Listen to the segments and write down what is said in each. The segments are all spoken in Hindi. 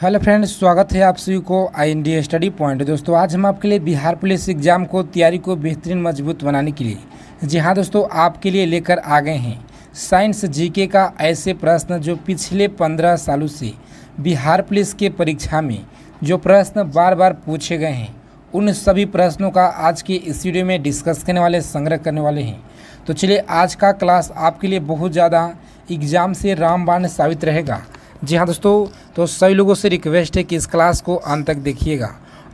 हेलो फ्रेंड्स, स्वागत है आप सभी को INDA स्टडी पॉइंट। दोस्तों, आज हम आपके लिए बिहार पुलिस एग्जाम को तैयारी को बेहतरीन मजबूत बनाने के लिए जी हाँ दोस्तों आपके लिए लेकर आ गए हैं साइंस जीके का ऐसे प्रश्न जो पिछले 15 सालों से बिहार पुलिस के परीक्षा में जो प्रश्न बार बार पूछे गए हैं उन सभी प्रश्नों का आज के इस वीडियो में डिस्कस करने वाले, संग्रह करने वाले हैं। तो चलिए, आज का क्लास आपके लिए बहुत ज़्यादा एग्ज़ाम से रामबाण साबित रहेगा। जी हाँ दोस्तों, तो सभी लोगों से रिक्वेस्ट है कि इस क्लास को अंत तक देखिएगा।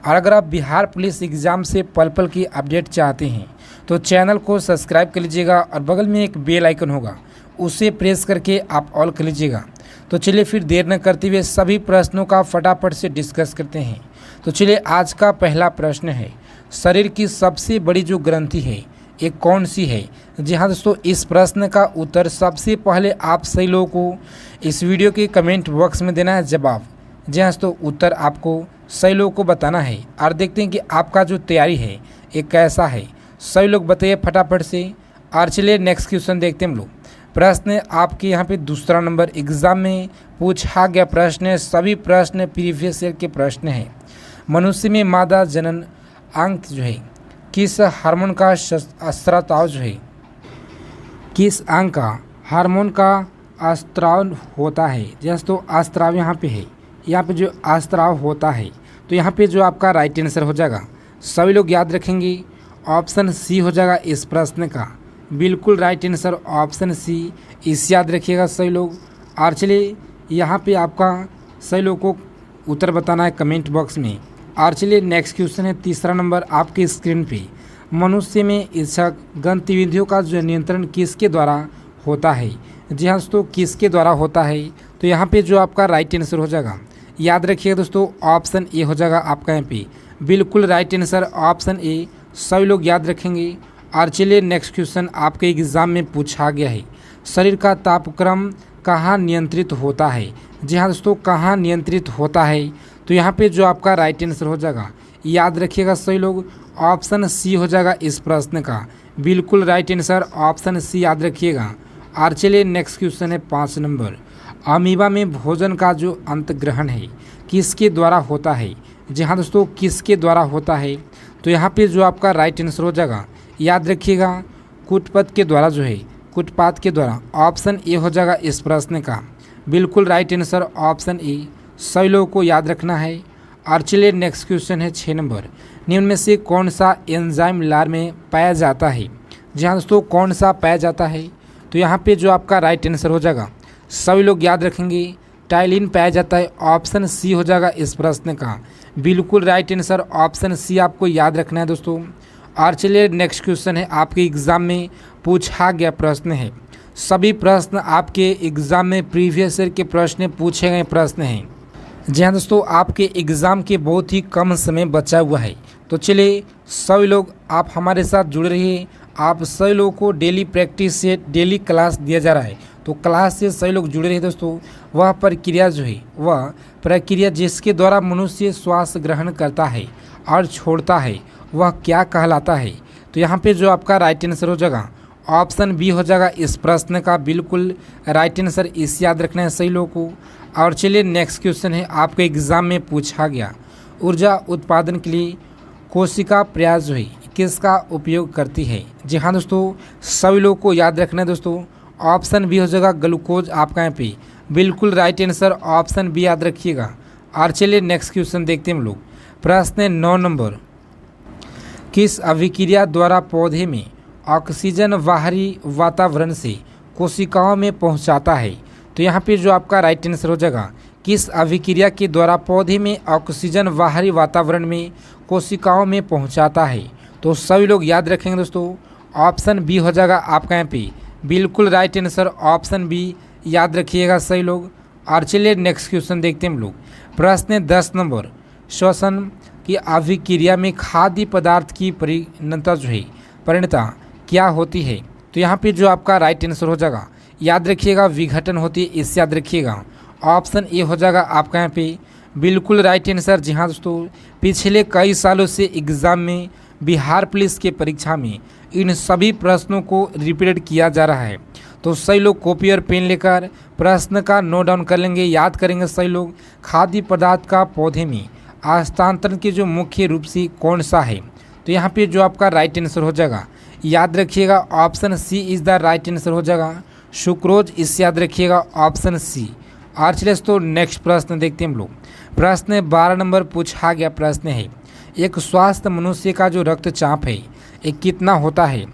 और अगर आप बिहार पुलिस एग्ज़ाम से पल पल की अपडेट चाहते हैं तो चैनल को सब्सक्राइब कर लीजिएगा और बगल में एक बेल आइकन होगा, उसे प्रेस करके आप ऑल कर लीजिएगा। तो चलिए फिर देर न करते हुए सभी प्रश्नों का फटाफट से डिस्कस करते हैं। तो चलिए, आज का पहला प्रश्न है, शरीर की सबसे बड़ी जो ग्रंथि है ये कौन सी है? जी हाँ दोस्तों, इस प्रश्न का उत्तर सबसे पहले आप सही लोगों को इस वीडियो के कमेंट बॉक्स में देना है जवाब। जी हाँ दोस्तों, उत्तर आपको सही लोगों को बताना है और देखते हैं कि आपका जो तैयारी है ये कैसा है। सही लोग बताइए फटाफट से। और चलिए नेक्स्ट क्वेश्चन देखते हैं हम लोग। प्रश्न आपके यहाँ पे दूसरा नंबर एग्जाम में पूछा गया प्रश्न है। सभी प्रश्न प्रीवियस ईयर के प्रश्न हैं। मनुष्य में मादा जनन अंग जो है किस हार्मोन का स्राव जो है, किस अंग का हार्मोन का स्राव होता है? जैसे तो स्राव यहाँ पे है, यहाँ पे जो स्राव होता है तो यहाँ पे जो आपका राइट आंसर हो जाएगा, सभी लोग याद रखेंगे, ऑप्शन सी हो जाएगा इस प्रश्न का बिल्कुल राइट आंसर। ऑप्शन सी इस याद रखिएगा सभी लोग। और चलिए, यहाँ पे आपका सही लोगों को उत्तर बताना है कमेंट बॉक्स में। और चलिए नेक्स्ट क्वेश्चन है तीसरा नंबर आपके स्क्रीन पे। मनुष्य में इच्छा गतिविधियों का जो नियंत्रण किसके द्वारा होता है? जी हाँ दोस्तों, किसके द्वारा होता है? तो यहाँ पे जो आपका राइट आंसर हो जाएगा, याद रखिएगा दोस्तों, ऑप्शन ए हो जाएगा आपका यहाँ पे बिल्कुल राइट आंसर। ऑप्शन ए सभी लोग याद रखेंगे। और चलिए नेक्स्ट क्वेश्चन आपके एग्जाम में पूछा गया है, शरीर का तापक्रम कहाँ नियंत्रित होता है? जी हाँ दोस्तों, कहाँ नियंत्रित होता है? तो यहाँ पे जो आपका राइट आंसर हो जाएगा, याद रखिएगा सही लोग, ऑप्शन सी हो जाएगा इस प्रश्न का बिल्कुल राइट आंसर। ऑप्शन सी याद रखिएगा। और चलिए नेक्स्ट क्वेश्चन है 5 नंबर। अमीबा में भोजन का जो अंतग्रहण है किसके द्वारा होता है? जी हाँ दोस्तों, किसके द्वारा होता है? तो यहाँ पे जो आपका राइट आंसर हो जाएगा, याद रखिएगा, कुटपथ के द्वारा जो है, कुटपात के द्वारा। ऑप्शन ए हो जाएगा इस प्रश्न का बिल्कुल राइट आंसर। ऑप्शन ए सभी लोगों को याद रखना है। और चलिए नेक्स्ट क्वेश्चन है 6 नंबर। निम्न में से कौन सा एंजाइम लार में पाया जाता है? जी हाँ दोस्तों, कौन सा पाया जाता है? तो यहाँ पे जो आपका राइट आंसर हो जाएगा, सभी लोग याद रखेंगे, टाइलिन पाया जाता है। ऑप्शन सी हो जाएगा इस प्रश्न का बिल्कुल राइट आंसर। ऑप्शन सी आपको याद रखना है दोस्तों। और चलिए नेक्स्ट क्वेश्चन है आपके एग्ज़ाम में पूछा गया प्रश्न है। सभी प्रश्न आपके एग्ज़ाम में प्रीवियस ईयर के प्रश्न पूछे गए प्रश्न हैं। जी हाँ दोस्तों, आपके एग्ज़ाम के बहुत ही कम समय बचा हुआ है। तो चलिए सभी लोग आप हमारे साथ जुड़ रहिए। आप सभी लोगों को डेली प्रैक्टिस से डेली क्लास दिया जा रहा है, तो क्लास से सभी लोग जुड़े रहिए दोस्तों। वह प्रक्रिया जो है, वह प्रक्रिया जिसके द्वारा मनुष्य श्वास ग्रहण करता है और छोड़ता है, वह क्या कहलाता है? तो यहाँ पे जो आपका राइट आंसर हो जाएगा, ऑप्शन बी हो जाएगा इस प्रश्न का बिल्कुल राइट आंसर। इस याद रखना है सही लोगों को। और चलिए नेक्स्ट क्वेश्चन है आपके एग्ज़ाम में पूछा गया, ऊर्जा उत्पादन के लिए कोशिका प्रयास जो है किसका उपयोग करती है? जी हाँ दोस्तों, सभी लोगों को याद रखना है दोस्तों। ऑप्शन बी हो जाएगा ग्लूकोज आपका यहाँ पे बिल्कुल राइट आंसर। ऑप्शन बी याद रखिएगा। और चलिए नेक्स्ट क्वेश्चन देखते हैं हम लोग। प्रश्न 9 नंबर। किस अभिक्रिया द्वारा पौधे में ऑक्सीजन बाहरी वातावरण से कोशिकाओं में पहुंचाता है? तो यहाँ पे जो आपका राइट आंसर हो जाएगा, किस अभिक्रिया के द्वारा पौधे में ऑक्सीजन बाहरी वातावरण में कोशिकाओं में पहुंचाता है? तो सभी लोग याद रखेंगे दोस्तों, ऑप्शन बी हो जाएगा आपका यहाँ पे बिल्कुल राइट आंसर। ऑप्शन बी याद रखिएगा सही लोग। और चलिए नेक्स्ट क्वेश्चन देखते हैं हम लोग। प्रश्न 10 नंबर। श्वसन की अभिक्रिया में खाद्य पदार्थ की परिणता क्या होती है? तो यहाँ पे जो आपका राइट आंसर हो जाएगा, याद रखिएगा, विघटन होती है। इस याद रखिएगा। ऑप्शन ए हो जाएगा आपका यहाँ पे बिल्कुल राइट आंसर। जी हाँ दोस्तों, पिछले कई सालों से एग्ज़ाम में बिहार पुलिस के परीक्षा में इन सभी प्रश्नों को रिपीट किया जा रहा है। तो सही लोग कॉपी और पेन लेकर प्रश्न का नोट डाउन कर लेंगे, याद करेंगे सही लोग। खाद्य पदार्थ का पौधे में हस्तांतरण के जो मुख्य रूप से कौन सा है, तो यहाँ पे जो आपका राइट आंसर हो जाएगा, याद रखिएगा option C is the right answer हो जाएगा, सुक्रोज। इस याद रखिएगा ऑप्शन सी। और चलिए तो नेक्स्ट प्रश्न देखते हैं हम लोग। प्रश्न 12 नंबर पूछा गया प्रश्न है, एक स्वस्थ मनुष्य का जो रक्तचाप है एक कितना होता है।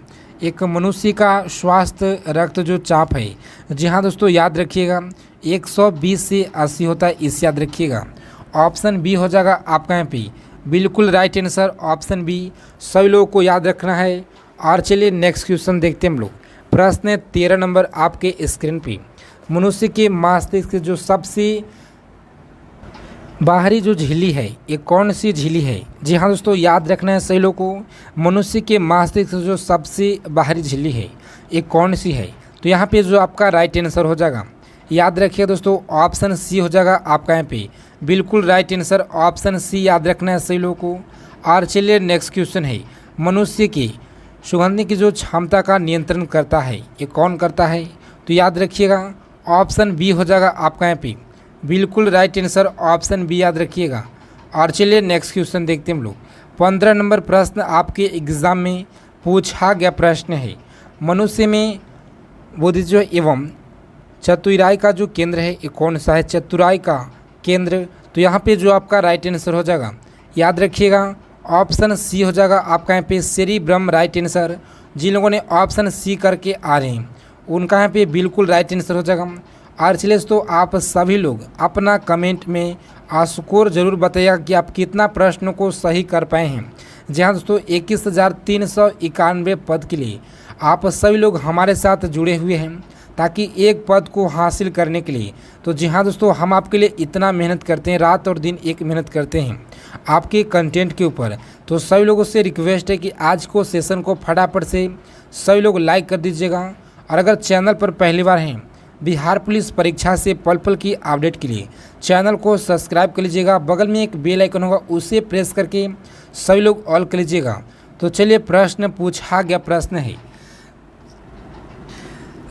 एक मनुष्य का स्वस्थ रक्त जो चाप है, जी हाँ दोस्तों, याद रखिएगा 120 से 80 होता है। इस याद रखिएगा ऑप्शन बी हो जाएगा आपका यहाँ पे बिल्कुल राइट आंसर, ऑप्शन बी सभी लोगों को याद रखना है। और चलिए नेक्स्ट क्वेश्चन देखते हैं हम लोग। प्रश्न 13 नंबर आपके स्क्रीन पे, मनुष्य के मस्तिष्क के जो सबसे बाहरी जो झिल्ली है ये कौन सी झिल्ली है। जी हाँ दोस्तों, याद रखना है सही लोगों को, मनुष्य के मस्तिष्क से जो सबसे बाहरी झिल्ली है ये कौन सी है। तो यहाँ पे जो आपका राइट आंसर हो जाएगा, याद रखिए दोस्तों ऑप्शन सी हो जाएगा आपका यहाँ पे बिल्कुल राइट आंसर, ऑप्शन सी याद रखना है सही लोगों को। और चलिए नेक्स्ट क्वेश्चन है, मनुष्य की सुगंधि की जो क्षमता का नियंत्रण करता है ये कौन करता है। तो याद रखिएगा ऑप्शन बी हो जाएगा आपका यहाँ पे बिल्कुल राइट आंसर, ऑप्शन बी याद रखिएगा। और चलिए नेक्स्ट क्वेश्चन देखते हैं हम लोग। 15 नंबर प्रश्न आपके एग्जाम में पूछा गया प्रश्न है, मनुष्य में बुद्धिज्व एवं चतुराई का जो केंद्र है ये कौन सा है। चतुराई का केंद्र, तो यहाँ पे जो आपका राइट आंसर हो जाएगा, याद रखिएगा ऑप्शन सी हो जाएगा आपका यहाँ पे सेरिब्रम राइट आंसर। जिन लोगों ने ऑप्शन सी करके आ रहे हैं उनका यहाँ पे बिल्कुल राइट आंसर हो जाएगा। और चलिए तो आप सभी लोग अपना कमेंट में स्कोर जरूर बताइएगा कि आप कितना प्रश्नों को सही कर पाए हैं। जी हाँ दोस्तों, 21,391 पद के लिए आप सभी लोग हमारे साथ जुड़े हुए हैं ताकि एक पद को हासिल करने के लिए। तो जी हाँ दोस्तों, हम आपके लिए इतना मेहनत करते हैं, रात और दिन एक मेहनत करते हैं आपके कंटेंट के ऊपर। तो सभी लोगों से रिक्वेस्ट है कि आज को सेशन को फटाफट से सभी लोग लाइक कर दीजिएगा। और अगर चैनल पर पहली बार हैं, बिहार पुलिस परीक्षा से पल पल की अपडेट के लिए चैनल को सब्सक्राइब कर लीजिएगा। बगल में एक बेल आइकन होगा उसे प्रेस करके सभी लोग ऑल कर लीजिएगा। तो चलिए प्रश्न पूछा गया प्रश्न है,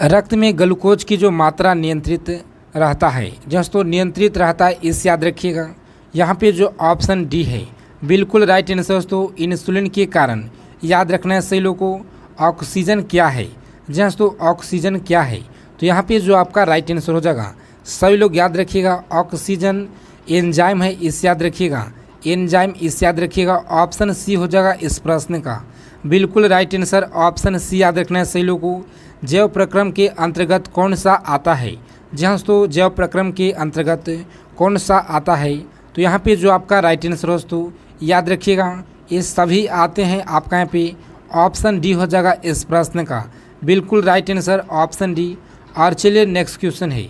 रक्त में ग्लूकोज की जो मात्रा नियंत्रित रहता है, दोस्तों नियंत्रित रहता है, इस याद रखिएगा। यहाँ पे जो ऑप्शन डी है बिल्कुल राइट आंसर दोस्तों, इंसुलिन के कारण। याद रखना है सही लोगों को ऑक्सीजन क्या है। दोस्तों ऑक्सीजन क्या है, तो यहाँ पे जो आपका राइट आंसर हो जाएगा, सभी लोग याद रखिएगा ऑक्सीजन एंजाइम है, इस याद रखिएगा एंजाइम, इस याद रखिएगा ऑप्शन सी हो जाएगा इस प्रश्न का बिल्कुल राइट आंसर, ऑप्शन सी याद रखना है सही लोगों को। जैव प्रक्रम के अंतर्गत कौन सा आता है। जहाँ दोस्तों जैव प्रक्रम के अंतर्गत कौन सा आता है, तो यहाँ पे जो आपका राइट आंसर दोस्तों याद रखिएगा ये सभी आते हैं आपका यहाँ पे ऑप्शन डी हो जाएगा इस प्रश्न का बिल्कुल राइट आंसर, ऑप्शन डी। और चलिए नेक्स्ट क्वेश्चन है,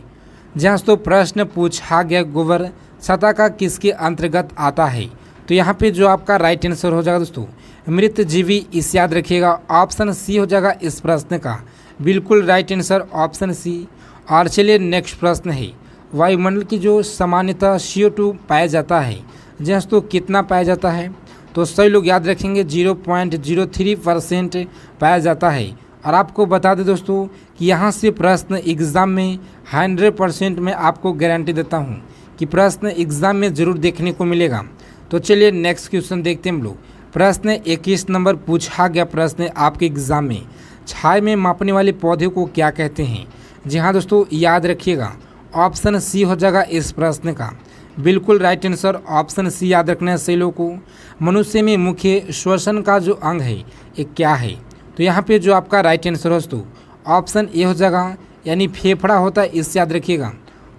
जहाँ दोस्तों प्रश्न पूछा गया गोबर सतह का किसके अंतर्गत आता है। तो यहाँ पे जो आपका राइट आंसर हो जाएगा दोस्तों मृत जीवी, इस याद रखिएगा ऑप्शन सी हो जाएगा इस प्रश्न का बिल्कुल राइट आंसर, ऑप्शन सी। और चलिए नेक्स्ट प्रश्न है, वायुमंडल की जो सामान्यतः CO2 पाया जाता है, जहाँ दोस्तों कितना पाया जाता है। तो सभी लोग याद रखेंगे 0.03% पाया जाता है। और आपको बता दें दोस्तों कि यहाँ से प्रश्न एग्ज़ाम में 100% में आपको गारंटी देता हूँ कि प्रश्न एग्ज़ाम में ज़रूर देखने को मिलेगा। तो चलिए नेक्स्ट क्वेश्चन देखते हैं हम लोग। प्रश्न 21 नंबर पूछा गया प्रश्न आपके एग्ज़ाम में, छाया में मापने वाले पौधे को क्या कहते हैं। जी हाँ दोस्तों, याद रखिएगा ऑप्शन सी हो जाएगा इस प्रश्न का बिल्कुल राइट आंसर, ऑप्शन सी याद रखना है सही लोगों को। मनुष्य में मुख्य श्वसन का जो अंग है ये क्या है। तो यहाँ पे जो आपका राइट आंसर है दोस्तों ऑप्शन ए हो जाएगा, यानी फेफड़ा होता है, इस याद रखिएगा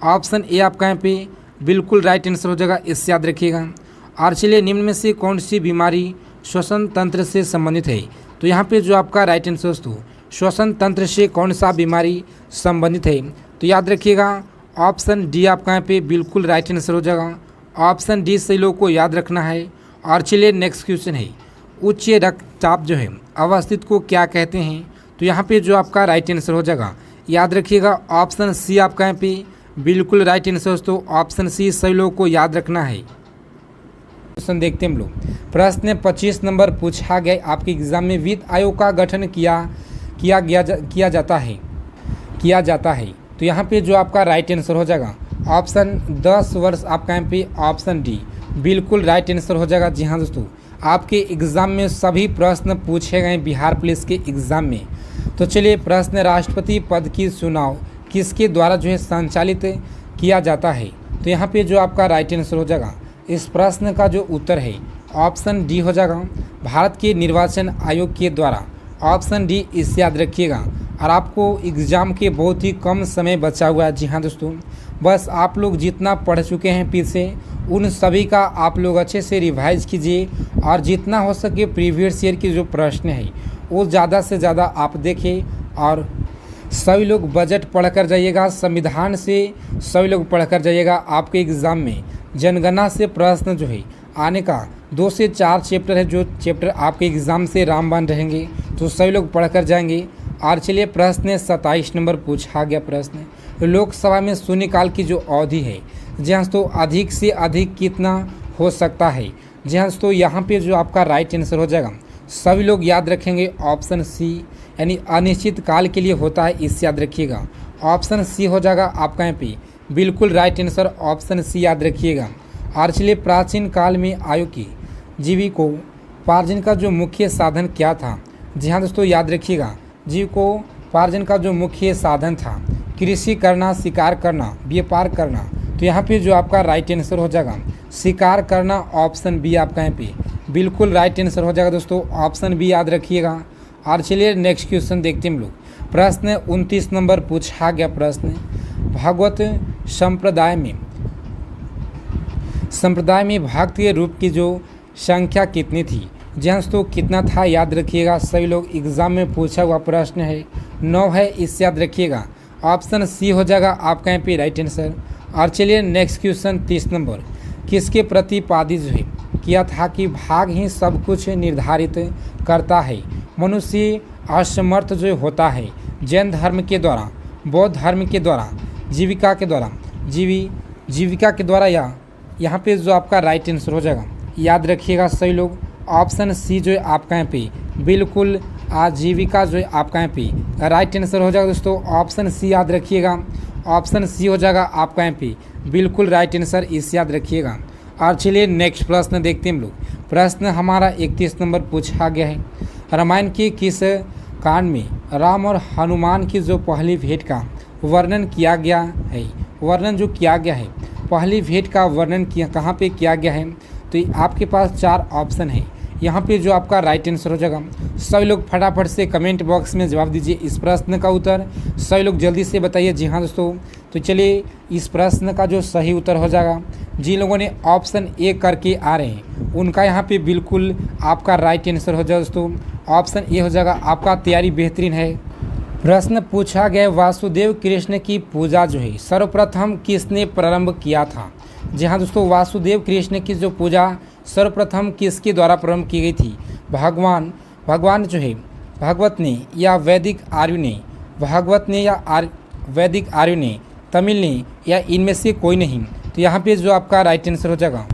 ऑप्शन ए आपका यहाँ पे बिल्कुल राइट आंसर हो जाएगा, इस याद रखिएगा। और चलिए निम्न में से कौन सी बीमारी श्वसन तंत्र से संबंधित है। तो यहाँ पे जो आपका राइट आंसर दोस्तों श्वसन तंत्र से कौन सा बीमारी संबंधित है, तो याद रखिएगा ऑप्शन डी आपका यहाँ पे बिल्कुल राइट आंसर हो जाएगा, ऑप्शन डी सही लोगों को याद रखना है। और चलिए नेक्स्ट क्वेश्चन है, उच्च रक्तचाप जो है अवस्थित को क्या कहते हैं। तो यहाँ पे जो आपका राइट आंसर हो जाएगा, याद रखिएगा ऑप्शन सी आपका यहाँ पे बिल्कुल राइट आंसर दोस्तों, ऑप्शन सी सही लोगों को याद रखना है। क्वेश्चन देखते हैं हम लोग। प्रश्न 25 नंबर पूछा गया आपके एग्जाम में, वित्त आयोग का गठन किया जाता है, किया जाता है। तो यहाँ पे जो आपका राइट आंसर हो जाएगा ऑप्शन 10 वर्ष आपका यहाँ पे ऑप्शन डी बिल्कुल राइट आंसर हो जाएगा। जी हाँ दोस्तों, आपके एग्ज़ाम में सभी प्रश्न पूछे गए बिहार पुलिस के एग्ज़ाम में। तो चलिए, प्रश्न राष्ट्रपति पद की चुनाव किसके द्वारा जो है संचालित किया जाता है। तो यहाँ पे जो आपका राइट आंसर हो जाएगा इस प्रश्न का जो उत्तर है ऑप्शन डी हो जाएगा, भारत के निर्वाचन आयोग के द्वारा। ऑप्शन डी इसे याद रखिएगा। और आपको एग्ज़ाम के बहुत ही कम समय बचा हुआ है। जी हाँ दोस्तों, बस आप लोग जितना पढ़ चुके हैं पीछे उन सभी का आप लोग अच्छे से रिवाइज कीजिए और जितना हो सके प्रीवियस ईयर के जो प्रश्न है वो ज़्यादा से ज़्यादा आप देखें। और सभी लोग बजट पढ़ कर जाइएगा, संविधान से सभी लोग पढ़ कर जाइएगा। आपके एग्ज़ाम में जनगणना से प्रश्न जो है आने का 2 से 4 चैप्टर है, जो चैप्टर आपके एग्ज़ाम से रामबाण रहेंगे, तो सभी लोग पढ़ कर जाएंगे। और चलिए, प्रश्न 27 नंबर पूछा गया प्रश्न, लोकसभा में शून्यकाल की जो अवधि है जी हाँ दोस्तों अधिक से अधिक कितना हो सकता है। जी हाँ दोस्तों, यहाँ पे जो आपका राइट आंसर हो जाएगा सभी लोग याद रखेंगे ऑप्शन सी, यानी अनिश्चित काल के लिए होता है, इसे याद रखिएगा। ऑप्शन सी हो जाएगा आपका यहाँ पे बिल्कुल राइट आंसर, ऑप्शन सी याद रखिएगा। और चलिए, प्राचीन काल में आयु की जीविकोपार्जन का जो मुख्य साधन क्या था। जी हाँ दोस्तों, याद रखिएगा, जीविकोपार्जन का जो मुख्य साधन था कृषि करना, शिकार करना, व्यापार करना। तो यहाँ पे जो आपका राइट आंसर हो जाएगा शिकार करना, ऑप्शन बी आपका यहाँ पे बिल्कुल राइट आंसर हो जाएगा दोस्तों, ऑप्शन बी याद रखिएगा। और चलिए नेक्स्ट क्वेश्चन देखते हैं हम लोग। प्रश्न 29 नंबर पूछा गया प्रश्न, भागवत संप्रदाय में भक्त के रूप की जो संख्या कितनी थी। जी हाँ दोस्तों, कितना था याद रखिएगा, सभी लोग एग्जाम में पूछा हुआ प्रश्न है, 9 है, इससे याद रखिएगा। ऑप्शन सी हो जाएगा आपका यहाँ पे राइट आंसर। और चलिए नेक्स्ट क्वेश्चन 30 नंबर, किसके प्रतिपादित जो है किया था कि भाग ही सब कुछ निर्धारित करता है। मनुष्य असमर्थ जो होता है जैन धर्म के द्वारा, बौद्ध धर्म के द्वारा, जीविका के द्वारा, या यहाँ पे जो आपका राइट आंसर हो जाएगा याद रखिएगा सभी लोग, ऑप्शन सी जो है आपका यहाँ पे बिल्कुल आजीविका जो है आपका यहाँ पे राइट आंसर हो जाएगा दोस्तों, ऑप्शन सी याद रखिएगा। ऑप्शन सी हो जाएगा आपका यहाँ पे बिल्कुल राइट आंसर, इसे याद रखिएगा। और चलिए नेक्स्ट प्रश्न देखते हैं हम लोग। प्रश्न हमारा 31 नंबर पूछा गया है, रामायण के किस कांड में राम और हनुमान की जो पहली भेंट का वर्णन किया गया है। पहली भेंट का वर्णन कहाँ पे किया गया है। तो आपके पास 4 ऑप्शन है, यहाँ पे जो आपका राइट आंसर हो जाएगा सभी लोग फटाफट से कमेंट बॉक्स में जवाब दीजिए इस प्रश्न का उत्तर, सभी लोग जल्दी से बताइए। जी हाँ दोस्तों, तो चलिए इस प्रश्न का जो सही उत्तर हो जाएगा, जिन लोगों ने ऑप्शन ए करके आ रहे हैं उनका यहाँ पे बिल्कुल आपका राइट आंसर हो जाएगा दोस्तों, ऑप्शन ए हो जाएगा आपका। तैयारी बेहतरीन है। प्रश्न पूछा गया, वासुदेव कृष्ण की पूजा जो है सर्वप्रथम किसने प्रारंभ किया था। जी हाँ दोस्तों, वासुदेव कृष्ण की जो पूजा सर्वप्रथम किसके द्वारा प्रारंभ की गई थी। भगवान जो है भागवत ने या वैदिक आर्य ने, वैदिक आर्य ने, तमिल ने, या इनमें से कोई नहीं। तो यहाँ पे जो आपका राइट आंसर हो जाएगा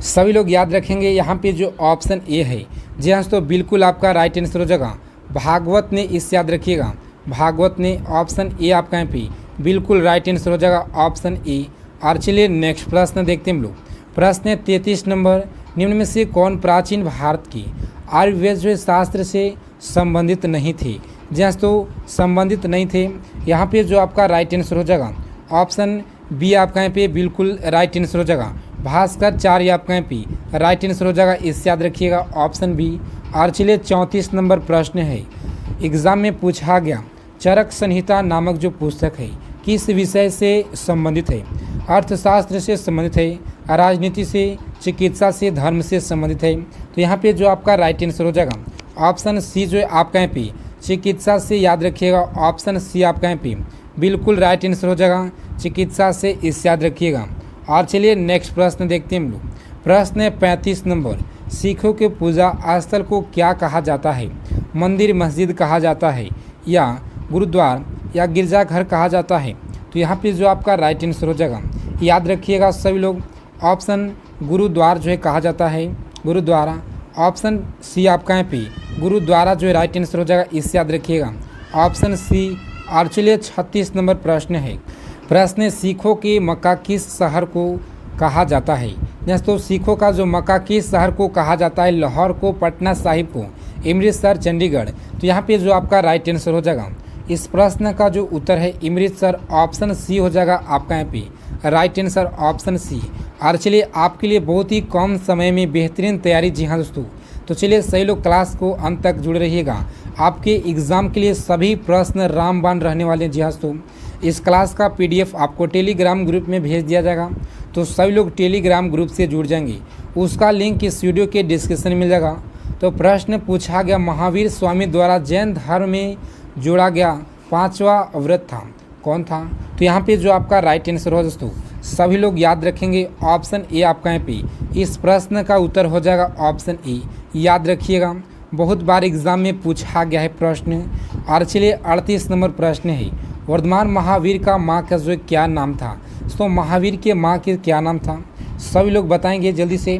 सभी लोग याद रखेंगे, यहाँ पे जो ऑप्शन ए है जी हाँ तो बिल्कुल आपका राइट आंसर हो जाएगा भागवत ने, इसे याद रखिएगा, भागवत ने, ऑप्शन ए आपका यहाँ पे बिल्कुल राइट आंसर हो जाएगा, ऑप्शन ए। और चलिए नेक्स्ट प्रश्न देखते हैं हम लोग। प्रश्न 33 नंबर, निम्न में से कौन प्राचीन भारत की आयुर्वेद जो शास्त्र से संबंधित नहीं थे। जी हाँ तो संबंधित नहीं थे, यहाँ पे जो आपका राइट आंसर हो जाएगा ऑप्शन बी आपका यहाँ पे बिल्कुल राइट आंसर हो जाएगा, भास्कराचार्य आपका यहाँ पे राइट आंसर हो जाएगा, इससे याद रखिएगा, ऑप्शन बी। और चलिए 34 नंबर प्रश्न है, एग्जाम में पूछा गया, चरक संहिता नामक जो पुस्तक है किस विषय से संबंधित है। अर्थशास्त्र से संबंधित है, राजनीति से, चिकित्सा से, धर्म से संबंधित है। तो यहाँ पे जो आपका राइट आंसर हो जाएगा ऑप्शन सी जो है आपका यहाँ पे चिकित्सा से, याद रखिएगा, ऑप्शन सी आपका यहाँ पे बिल्कुल राइट आंसर हो जाएगा, चिकित्सा से, इसे याद रखिएगा। और चलिए नेक्स्ट प्रश्न देखते हैं हम लोग। प्रश्न 35 नंबर, सिखों के पूजा स्थल को क्या कहा जाता है। मंदिर, मस्जिद कहा जाता है, या गुरुद्वार या गिरजाघर कहा जाता है। तो यहाँ पे जो आपका राइट आंसर हो जाएगा याद रखिएगा सभी लोग, ऑप्शन गुरुद्वार जो है कहा जाता है, गुरुद्वारा, ऑप्शन सी आपका यहाँ पे गुरुद्वारा जो है राइट आंसर हो जाएगा, इससे याद रखिएगा, ऑप्शन सी और चलिए 36 नंबर प्रश्न है। प्रश्न, सिखों के मक्का किस शहर को कहा जाता है। दोस्तों सिखों का जो मक्का किस शहर को कहा जाता है, लाहौर को, पटना साहिब को, अमृतसर, चंडीगढ़। तो यहाँ पे जो आपका राइट आंसर हो जाएगा इस प्रश्न का जो उत्तर है अमृतसर, ऑप्शन सी हो जाएगा आपका यहाँ पे राइट आंसर ऑप्शन सी। और चलिए आपके लिए बहुत ही कम समय में बेहतरीन तैयारी, जी हाँ दोस्तों, तो चलिए सही लोग क्लास को अंत तक जुड़े रहिएगा। आपके एग्ज़ाम के लिए सभी प्रश्न रामबाण रहने वाले हैं, जी हाँ दोस्तों। इस क्लास का PDF आपको टेलीग्राम ग्रुप में भेज दिया जाएगा, तो सभी लोग टेलीग्राम ग्रुप से जुड़ जाएंगे। उसका लिंक इस वीडियो के डिस्क्रिप्शन में मिल जाएगा। तो प्रश्न पूछा गया, महावीर स्वामी द्वारा जैन धर्म में जोड़ा गया 5वां व्रत था, कौन था। तो यहाँ पे जो आपका राइट आंसर हो दोस्तों, सभी लोग याद रखेंगे ऑप्शन ए आपका यहाँ पे इस प्रश्न का उत्तर हो जाएगा ऑप्शन ए। याद रखिएगा, बहुत बार एग्जाम में पूछा गया है प्रश्न। और चलिए 38 नंबर प्रश्न है, वर्धमान महावीर का माँ का जो क्या नाम था। तो महावीर के माँ के क्या नाम था, सभी लोग बताएंगे जल्दी से।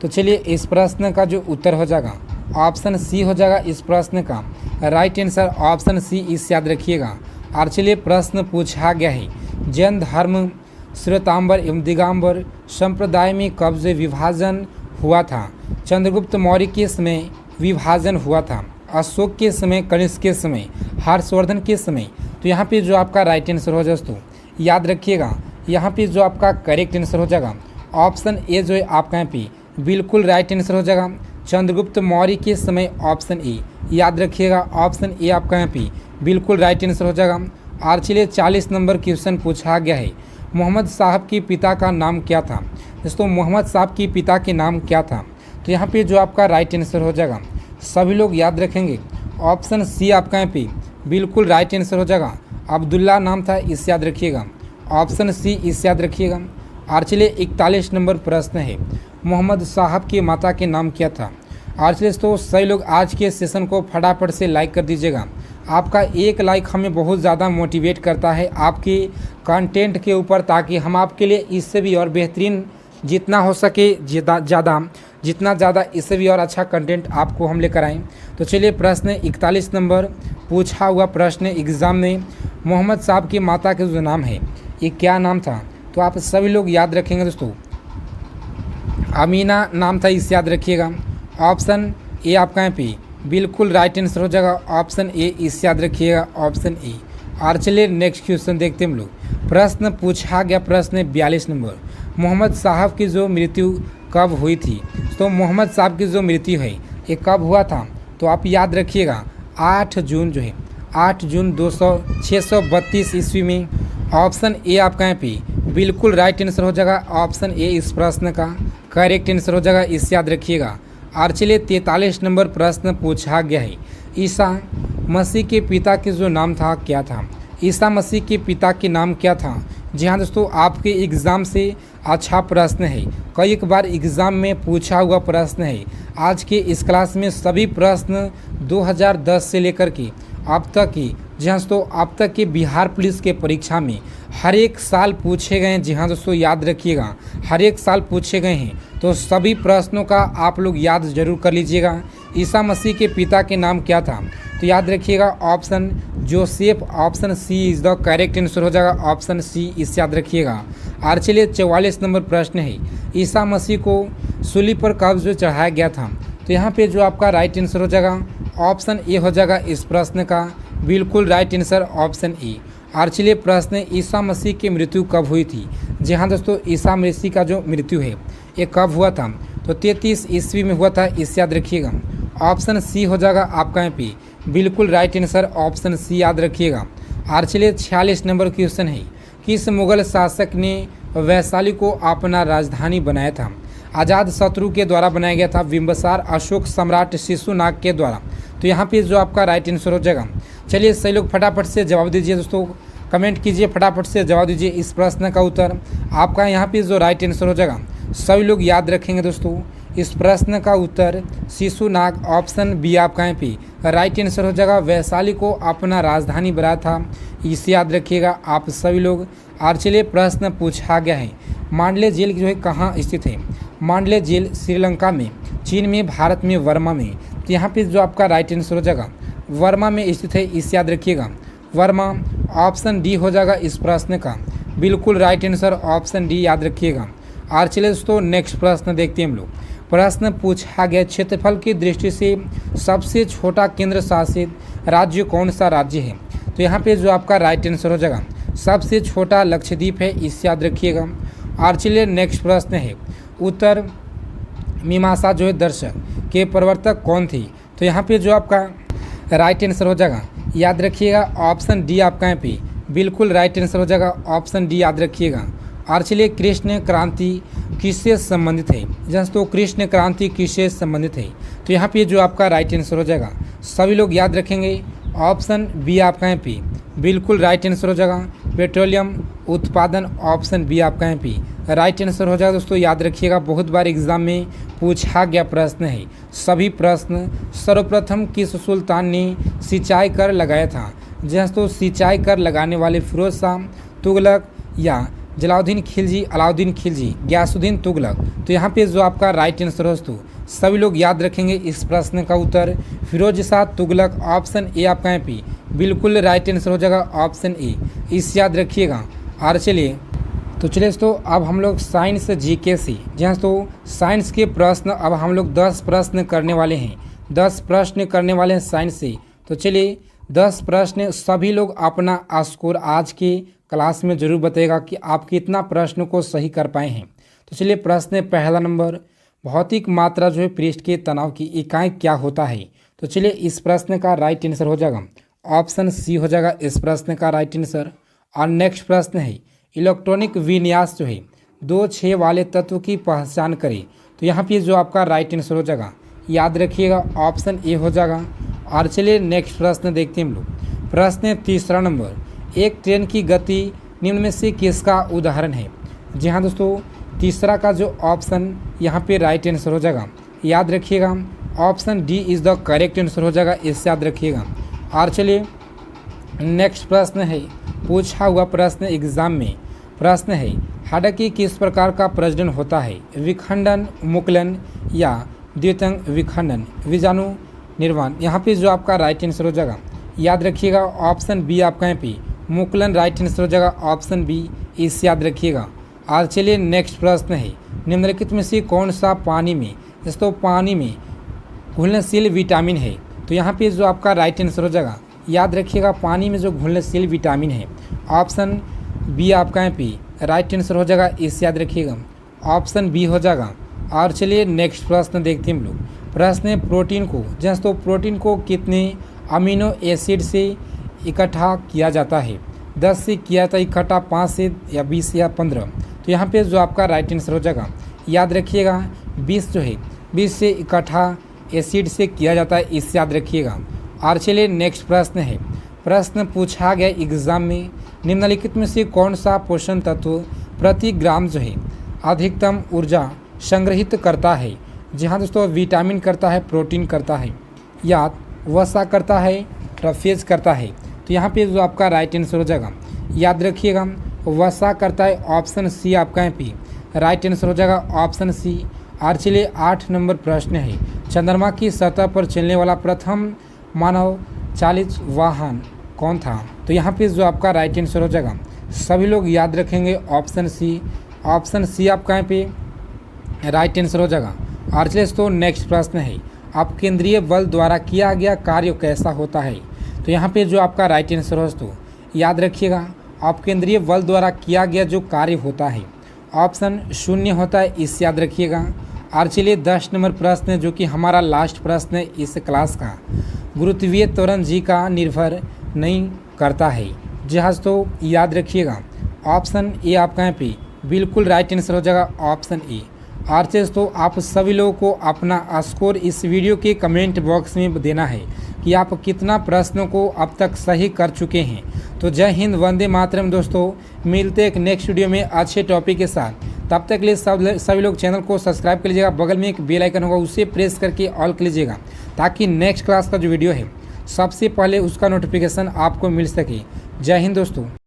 तो चलिए इस प्रश्न का जो उत्तर हो जाएगा ऑप्शन सी हो जाएगा इस प्रश्न का राइट आंसर ऑप्शन सी, इस याद रखिएगा। और चलिए प्रश्न पूछा गया है, जैन धर्म श्वेतांबर एवं दिगंबर संप्रदाय में कब से विभाजन हुआ था। चंद्रगुप्त मौर्य के समय विभाजन हुआ था, अशोक के समय, कनिष्क के समय, हर्षवर्धन के समय। तो यहाँ पे जो आपका राइट आंसर हो दोस्तों, याद रखिएगा, यहाँ पे जो आपका करेक्ट आंसर हो जाएगा ऑप्शन ए जो है आपका यहाँ पे बिल्कुल राइट आंसर हो जाएगा चंद्रगुप्त मौर्य के समय, ऑप्शन ए। याद रखिएगा ऑप्शन ए आपका यहाँ पे बिल्कुल राइट आंसर हो जाएगा। और चलिए 40 नंबर क्वेश्चन पूछा गया है, मोहम्मद साहब के पिता का नाम क्या था। दोस्तों मोहम्मद साहब के पिता के नाम क्या था। तो यहाँ पे जो आपका राइट आंसर हो जाएगा, सभी लोग याद रखेंगे ऑप्शन सी आपका यहाँ पे बिल्कुल राइट आंसर हो जाएगा, अब्दुल्ला नाम था, इस याद रखिएगा ऑप्शन सी, इस याद रखिएगा। और चलिए 41 नंबर प्रश्न है, मोहम्मद साहब के माता के नाम क्या था। और चलिए तो सही लोग आज के सेशन को फटाफट से लाइक कर दीजिएगा। आपका एक लाइक हमें बहुत ज़्यादा मोटिवेट करता है आपके कंटेंट के ऊपर, ताकि हम आपके लिए इससे भी और बेहतरीन जितना हो सके जितना ज़्यादा इससे भी और अच्छा कंटेंट आपको हम लेकर आएँ। तो चलिए प्रश्न 41 नंबर पूछा हुआ प्रश्न एग्ज़ाम में, मोहम्मद साहब की माता का जो नाम है ये क्या नाम था। तो आप सभी लोग याद रखेंगे दोस्तों, अमीना नाम था, इस याद रखिएगा ऑप्शन ए आपका यहाँ पे बिल्कुल राइट आंसर हो जाएगा ऑप्शन ए, इस याद रखिएगा ऑप्शन ए। और चलिए नेक्स्ट क्वेश्चन देखते हैं हम लोग। प्रश्न पूछा गया प्रश्न 42 नंबर, मोहम्मद साहब की जो मृत्यु कब हुई थी। तो मोहम्मद साहब की जो मृत्यु है ये कब हुआ था। तो आप याद रखिएगा 8 जून जो है 8 जून 632 ईस्वी में। ऑप्शन ए आपका यहाँ पे बिल्कुल राइट आंसर हो जाएगा ऑप्शन ए, इस प्रश्न का करेक्ट आंसर हो जाएगा, इस याद रखिएगा। और चलिए 43 नंबर प्रश्न पूछा गया है, ईसा मसीह के पिता के जो नाम था क्या था। ईसा मसीह के पिता के नाम क्या था। जी हाँ दोस्तों, आपके एग्ज़ाम से अच्छा प्रश्न है, कई एक बार एग्ज़ाम में पूछा हुआ प्रश्न है। आज के इस क्लास में सभी प्रश्न 2010 से लेकर के अब तक की, जी हाँ दोस्तों, अब तक के बिहार पुलिस के परीक्षा में हर एक साल पूछे गए हैं। जी हाँ दोस्तों, याद रखिएगा हर एक साल पूछे गए हैं, तो सभी प्रश्नों का आप लोग याद जरूर कर लीजिएगा। ईसा मसीह के पिता के नाम क्या था। तो याद रखिएगा option Joseph, option C is the correct answer हो जाएगा ऑप्शन सी, इस याद रखिएगा। और चलिए 44 नंबर प्रश्न है, ईसा मसीह को सूली पर कब जो चढ़ाया गया था। तो यहाँ पे जो आपका राइट आंसर हो जाएगा ऑप्शन ए हो जाएगा इस प्रश्न का बिल्कुल राइट आंसर ऑप्शन ए। और चलिए प्रश्न, ईसा मसीह की मृत्यु कब हुई थी। जी हाँ दोस्तों, ईसा मसीह का जो मृत्यु है ये कब हुआ था। तो 33 ईस्वी में हुआ था, इस याद रखिएगा ऑप्शन सी हो जाएगा आपका यहाँ पे बिल्कुल राइट आंसर ऑप्शन सी, याद रखिएगा। और चलिए 46 नंबर क्वेश्चन है, किस मुगल शासक ने वैशाली को अपना राजधानी बनाया था। आज़ाद शत्रु के द्वारा बनाया गया था, बिंबिसार, अशोक सम्राट शिशुनाग के द्वारा। तो यहाँ पे जो आपका राइट आंसर हो जाएगा। चलिए सही लोग फटाफट से जवाब दीजिए दोस्तों, कमेंट कीजिए, फटाफट से जवाब दीजिए इस प्रश्न का उत्तर। आपका यहाँ पे जो राइट आंसर हो जाएगा सभी लोग याद रखेंगे दोस्तों, इस प्रश्न का उत्तर शिशुनाग ऑप्शन बी आपका यहाँ पे राइट आंसर हो जाएगा। वैशाली को अपना राजधानी बनाया था, इसे याद रखिएगा आप सभी लोग। और चलिए प्रश्न पूछा गया है, मांडले जेल जो है कहाँ स्थित है। मांडले जेल श्रीलंका में, चीन में, भारत में, वर्मा में। तो यहाँ पे जो आपका राइट आंसर हो जाएगा वर्मा में स्थित है, इसे याद रखिएगा वर्मा ऑप्शन डी हो जाएगा इस प्रश्न का बिल्कुल राइट आंसर, ऑप्शन डी याद रखिएगा। और चलिए दोस्तों नेक्स्ट प्रश्न देखते हैं हम लोग। प्रश्न पूछा गया क्षेत्रफल की दृष्टि से सबसे छोटा केंद्र शासित राज्य कौन सा राज्य है? तो यहाँ पे जो आपका राइट आंसर हो जाएगा सबसे छोटा लक्षद्वीप है, इस याद रखिएगा। और चलिए नेक्स्ट प्रश्न है उत्तर मीमांसा जो है दर्शक के प्रवर्तक कौन थे? तो यहाँ पे जो आपका राइट आंसर हो जाएगा याद रखिएगा ऑप्शन डी आपका यहाँ पे बिल्कुल राइट आंसर हो जाएगा, ऑप्शन डी याद रखिएगा। और चलिए कृष्ण क्रांति किससे संबंधित है? दोस्तों कृष्ण क्रांति किससे संबंधित है? तो यहाँ पे जो आपका राइट आंसर हो जाएगा सभी लोग याद रखेंगे ऑप्शन बी आपका यहाँ पे बिल्कुल राइट आंसर हो जाएगा पेट्रोलियम उत्पादन, ऑप्शन बी आपका यहाँ पे राइट आंसर हो जाएगा। दोस्तों याद रखिएगा बहुत बार एग्जाम में पूछा गया प्रश्न है। सभी प्रश्न सर्वप्रथम किस सुल्तान ने सिंचाई कर लगाया था? दोस्तों सिंचाई कर लगाने वाले फिरोज शाह तुगलक या जलालुद्दीन खिलजी, अलाउद्दीन खिलजी, गयासुद्दीन तुगलक। तो यहाँ पे जो आपका राइट आंसर है दोस्तों सभी लोग याद रखेंगे इस प्रश्न का उत्तर फिरोज शाह तुगलक, ऑप्शन ए आपका यहाँ पे बिल्कुल राइट आंसर हो जाएगा, ऑप्शन ए, इस याद रखिएगा। और चलिए दोस्तों अब हम लोग साइंस जीके से साइंस के प्रश्न अब हम लोग 10 प्रश्न करने वाले हैं, 10 प्रश्न करने वाले हैं साइंस से। तो चलिए 10 प्रश्न सभी लोग अपना स्कोर आज के क्लास में जरूर बताएगा कि आप कितना प्रश्न को सही कर पाए हैं। तो चलिए प्रश्न पहला नंबर, भौतिक मात्रा जो है पृष्ठ के तनाव की इकाई क्या होता है? तो चलिए इस प्रश्न का राइट आंसर हो जाएगा ऑप्शन सी हो जाएगा इस प्रश्न का राइट आंसर। और नेक्स्ट प्रश्न है इलेक्ट्रॉनिक विन्यास जो है 2 6 वाले तत्व की पहचान करें। तो यहाँ पे जो आपका राइट आंसर हो जाएगा याद रखिएगा ऑप्शन ए हो जाएगा। और चलिए नेक्स्ट प्रश्न देखते हैं हम लोग। प्रश्न तीसरा नंबर, एक ट्रेन की गति निम्न में से किसका उदाहरण है? जी हाँ दोस्तों तीसरा का जो ऑप्शन यहाँ पे राइट आंसर हो जाएगा याद रखिएगा option D is the correct answer हो जाएगा, इससे याद रखिएगा। और चलिए नेक्स्ट प्रश्न है पूछा हुआ प्रश्न एग्जाम में प्रश्न है हालांकि किस प्रकार का प्रजनन होता है? विखंडन, मुकुलन या द्वितंग विखंडन, बीजाणु निर्माण। यहाँ पे जो आपका राइट आंसर हो जाएगा याद रखिएगा ऑप्शन बी आपका यहाँ पे मुकुलन राइट आंसर हो जाएगा, ऑप्शन बी, इस याद रखिएगा। और चलिए नेक्स्ट प्रश्न है निम्नलिखित में से कौन सा पानी में दोस्तों पानी में घुलनशील विटामिन है? तो यहाँ पे जो आपका राइट आंसर हो जाएगा याद रखिएगा पानी में जो घुलनशील विटामिन है ऑप्शन बी आपका यहाँ पे राइट आंसर हो जाएगा, इस याद रखिएगा ऑप्शन बी हो जाएगा। और चलिए नेक्स्ट प्रश्न देखते हैं हम लोग। प्रश्न है प्रोटीन को दोस्तों प्रोटीन को कितने अमीनो एसिड से इकट्ठा किया जाता है? 10 से किया जाता है इकट्ठा, 5 से या 20 या 15। तो यहाँ पे जो आपका राइट आंसर हो जाएगा याद रखिएगा 20 जो है 20 से इकट्ठा एसिड से किया जाता है, इससे याद रखिएगा। और चलिए नेक्स्ट प्रश्न है प्रश्न पूछा गया एग्जाम में निम्नलिखित में से कौन सा पोषण तत्व प्रति ग्राम जो है अधिकतम ऊर्जा संग्रहित करता है? जी हाँ दोस्तों विटामिन करता है, प्रोटीन करता है, या वसा करता है, ट्रफेज करता है। तो यहाँ पे जो आपका राइट आंसर हो जाएगा याद रखिएगा वसा करता है, ऑप्शन सी आपका यहाँ पे राइट आंसर हो जाएगा, ऑप्शन सी। और चलिए 8 नंबर प्रश्न है चंद्रमा की सतह पर चलने वाला प्रथम मानव चालित वाहन कौन था? तो यहाँ पे जो आपका राइट आंसर हो जाएगा सभी लोग याद रखेंगे ऑप्शन सी, ऑप्शन सी आपका यहाँ पे राइट आंसर हो जाएगा। और चलिए तो नेक्स्ट प्रश्न है अब केंद्रीय बल द्वारा किया गया कार्य कैसा होता है? तो यहाँ पे जो आपका राइट आंसर हो दोस्तों याद रखिएगा अब केंद्रीय बल द्वारा किया गया जो कार्य होता है ऑप्शन शून्य होता है, इस याद रखिएगा। और चलिए 10 नंबर प्रश्न जो कि हमारा लास्ट प्रश्न है इस क्लास का, गुरुत्वीय त्वरण जी का निर्भर नहीं करता है? जी हाँ तो याद रखिएगा ऑप्शन ए आपका यहाँ पे बिल्कुल राइट आंसर हो जाएगा, ऑप्शन ए। और तो आप सभी लोगों को अपना स्कोर इस वीडियो के कमेंट बॉक्स में देना है कि आप कितना प्रश्नों को अब तक सही कर चुके हैं। तो जय हिंद, वंदे मातरम दोस्तों, मिलते एक नेक्स्ट वीडियो में अच्छे टॉपिक के साथ। तब तक के लिए सभी लोग चैनल को सब्सक्राइब कर लीजिएगा, बगल में एक बेल आइकन होगा उसे प्रेस करके ऑल कर लीजिएगा ताकि नेक्स्ट क्लास का जो वीडियो है सबसे पहले उसका नोटिफिकेशन आपको मिल सके। जय हिंद दोस्तों।